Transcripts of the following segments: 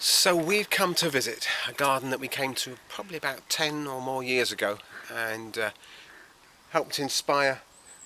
So we've come to visit a garden that we came to probably about 10 or more years ago, and helped inspire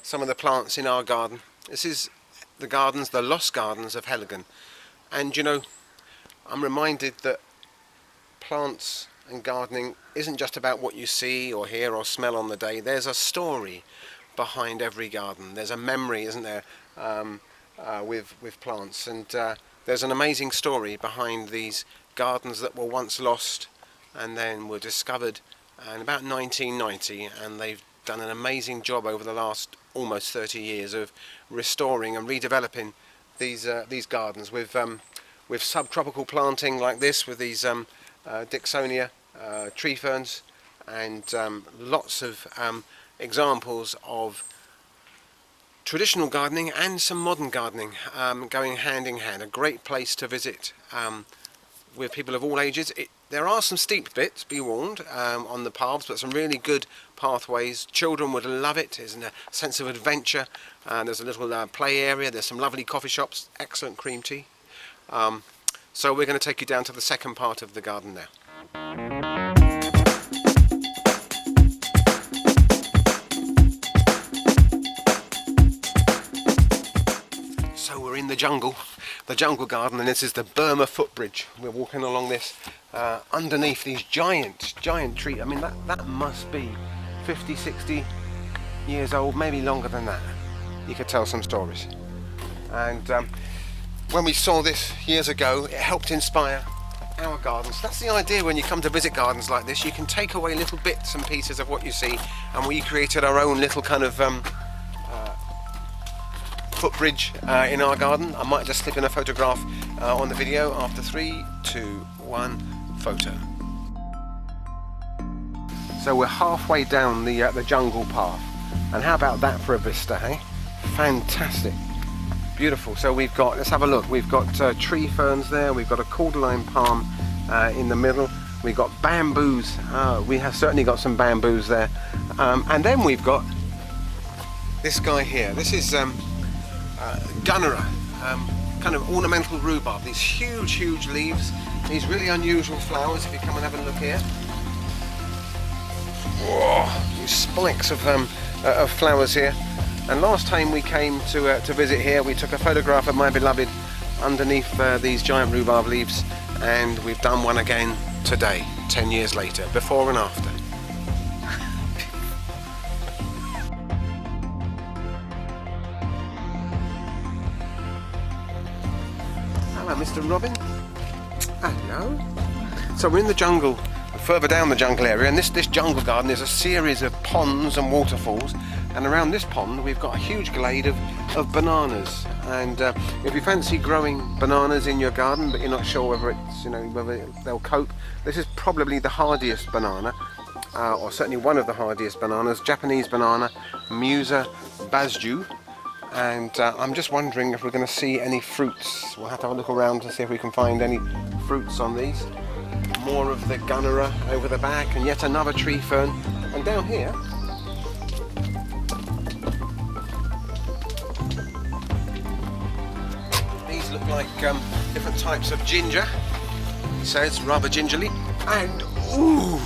some of the plants in our garden. This is the lost gardens of Heligan. And you know, I'm reminded that plants and gardening isn't just about what you see or hear or smell on the day. There's a story behind every garden. There's a memory, isn't there, with plants, and there's an amazing story behind these gardens that were once lost and then were discovered in about 1990, and they've done an amazing job over the last almost 30 years of restoring and redeveloping these gardens with subtropical planting like this, with these Dixonia tree ferns, and lots of examples of traditional gardening and some modern gardening going hand in hand. A great place to visit with people of all ages. There are some steep bits, be warned, on the paths, but some really good pathways. Children would love it. There's a sense of adventure. There's a little play area. There's some lovely coffee shops, excellent cream tea. So we're going to take you down to the second part of the garden now. So we're in the jungle garden, and this is the Burma footbridge. We're walking along this underneath these giant trees. I mean, that must be 50, 60 years old, maybe longer than that. You could tell some stories. And when we saw this years ago, it helped inspire our gardens. That's the idea when you come to visit gardens like this. You can take away little bits and pieces of what you see, and we created our own little kind of footbridge in our garden. I might just slip in a photograph on the video after 3, 2, 1, photo. So we're halfway down the jungle path, and how about that for a vista, hey? Fantastic, beautiful. So we've got, let's have a look, we've got tree ferns there, we've got a cordyline palm in the middle, we've got bamboos, we have certainly got some bamboos there, and then we've got this guy here. This is Gunnera, kind of ornamental rhubarb. These huge leaves, these really unusual flowers. If you come and have a look here, whoa, these spikes of flowers here. And last time we came to visit here, we took a photograph of my beloved underneath these giant rhubarb leaves, and we've done one again today, 10 years later, before and after. Mr. Robin. Hello. So we're in the jungle, further down the jungle area, and this jungle garden is a series of ponds and waterfalls, and around this pond we've got a huge glade of bananas. And if you fancy growing bananas in your garden but you're not sure whether it's, you know, whether they'll cope, this is probably the hardiest banana, or certainly one of the hardiest bananas, Japanese banana, Musa Basjoo. And I'm just wondering if we're going to see any fruits. We'll have to have a look around to see if we can find any fruits on these. More of the Gunnera over the back, and yet another tree fern. And down here, these look like different types of ginger. It says rather gingerly. And ooh,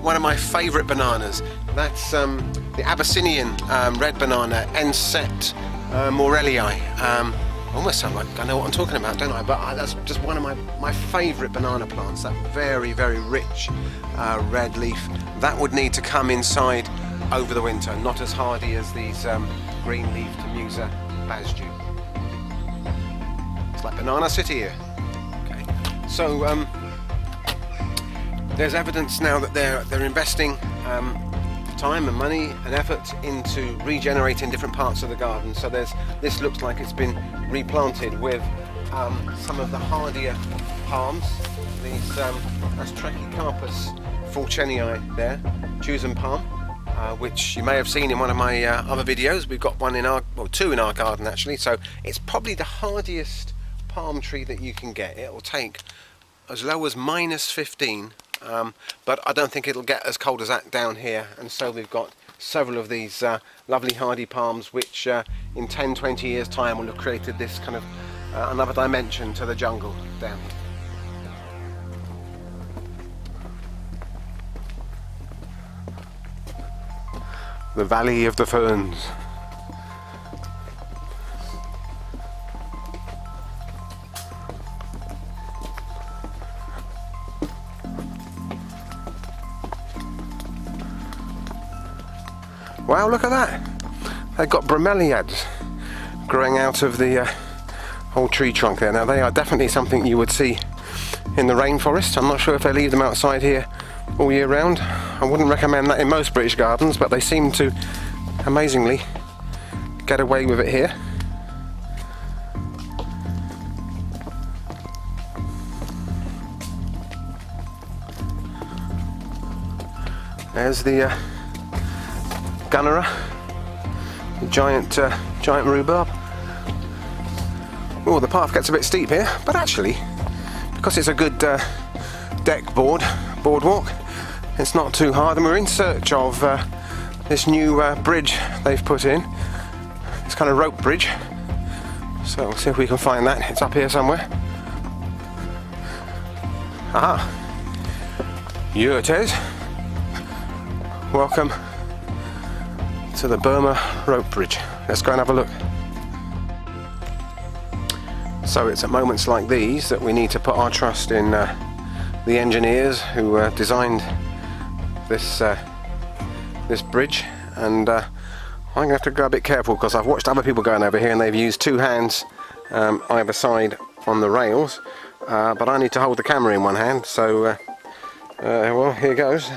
one of my favourite bananas. That's the Abyssinian red banana, Ensete Maureli. Almost sound like I know what I'm talking about, don't I? But that's just one of my favourite banana plants. That very rich red leaf. That would need to come inside over the winter. Not as hardy as these green-leafed Musa Basjoo. It's like Banana City here. Okay. So there's evidence now that they're investing time and money and effort into regenerating different parts of the garden. So this looks like it's been replanted with some of the hardier palms. These that's Trachycarpus fulchenii there, Choosing palm, which you may have seen in one of my other videos. We've got one two in our garden actually. So it's probably the hardiest palm tree that you can get. It will take as low as -15. But I don't think it'll get as cold as that down here, and so we've got several of these lovely hardy palms which in 10-20 years time will have created this kind of another dimension to the jungle down here. The Valley of the Ferns. Wow, look at that! They've got bromeliads growing out of the whole tree trunk there. Now they are definitely something you would see in the rainforest. I'm not sure if they leave them outside here all year round. I wouldn't recommend that in most British gardens, but they seem to amazingly get away with it here. There's the Gunnera, the giant rhubarb. Oh, the path gets a bit steep here, but actually, because it's a good boardwalk, it's not too hard, and we're in search of this new bridge they've put in. It's kind of rope bridge, so we'll see if we can find that. It's up here somewhere. Aha! Here it is. Welcome to the Burma rope bridge. Let's go and have a look. So it's at moments like these that we need to put our trust in the engineers who designed this this bridge, and I'm going to have to go a bit careful because I've watched other people going over here and they've used two hands either side on the rails, but I need to hold the camera in one hand, so well, here goes.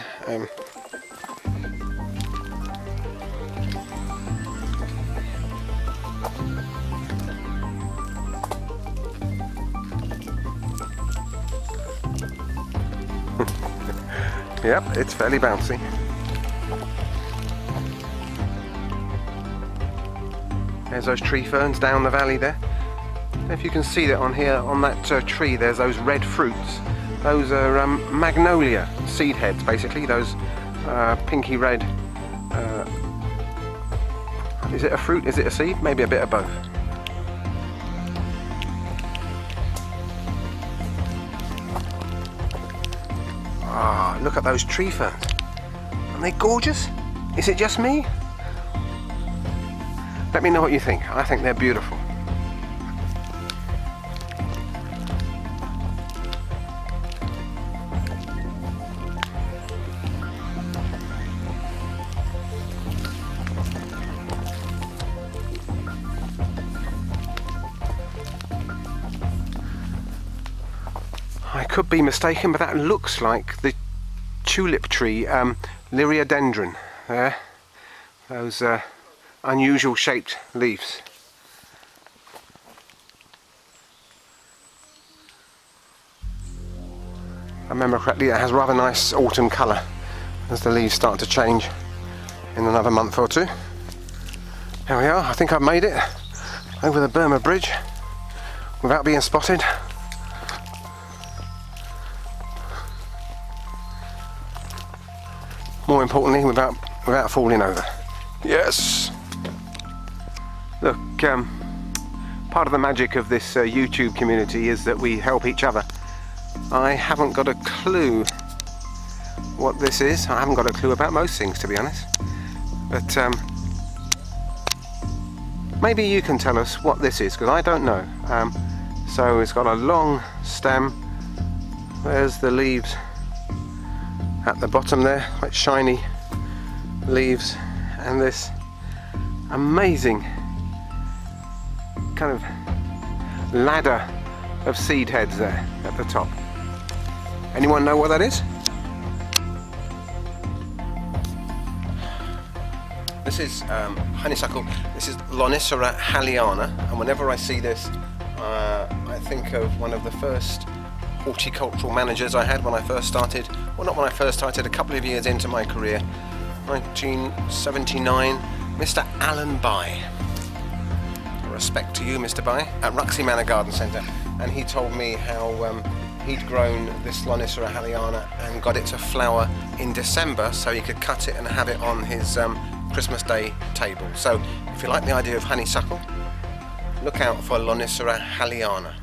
Yep, it's fairly bouncy. There's those tree ferns down the valley there. If you can see that on here, on that tree, there's those red fruits. Those are magnolia seed heads, basically. Those pinky red. Is it a fruit? Is it a seed? Maybe a bit of both. Ah, look at those tree ferns. Aren't they gorgeous? Is it just me? Let me know what you think. I think they're beautiful. I could be mistaken, but that looks like the tulip tree, Liriodendron. There, those unusual shaped leaves. If I remember correctly, it has rather nice autumn colour as the leaves start to change in another month or two. There we are. I think I've made it over the Burma Bridge without being spotted. More importantly, without falling over. Yes! Look, part of the magic of this YouTube community is that we help each other. I haven't got a clue what this is. I haven't got a clue about most things, to be honest. But maybe you can tell us what this is, because I don't know. So it's got a long stem. There's the leaves at the bottom there, quite shiny leaves, and this amazing kind of ladder of seed heads there at the top. Anyone know what that is? This is honeysuckle. This is Lonicera halliana, and whenever I see this, I think of one of the first horticultural managers I had when I first started. Well, not when I first started, a couple of years into my career, 1979, Mr. Alan Bye. Respect to you, Mr. Bye, at Ruxley Manor Garden Centre, and he told me how he'd grown this Lonicera halliana and got it to flower in December so he could cut it and have it on his Christmas Day table. So if you like the idea of honeysuckle, look out for Lonicera halliana.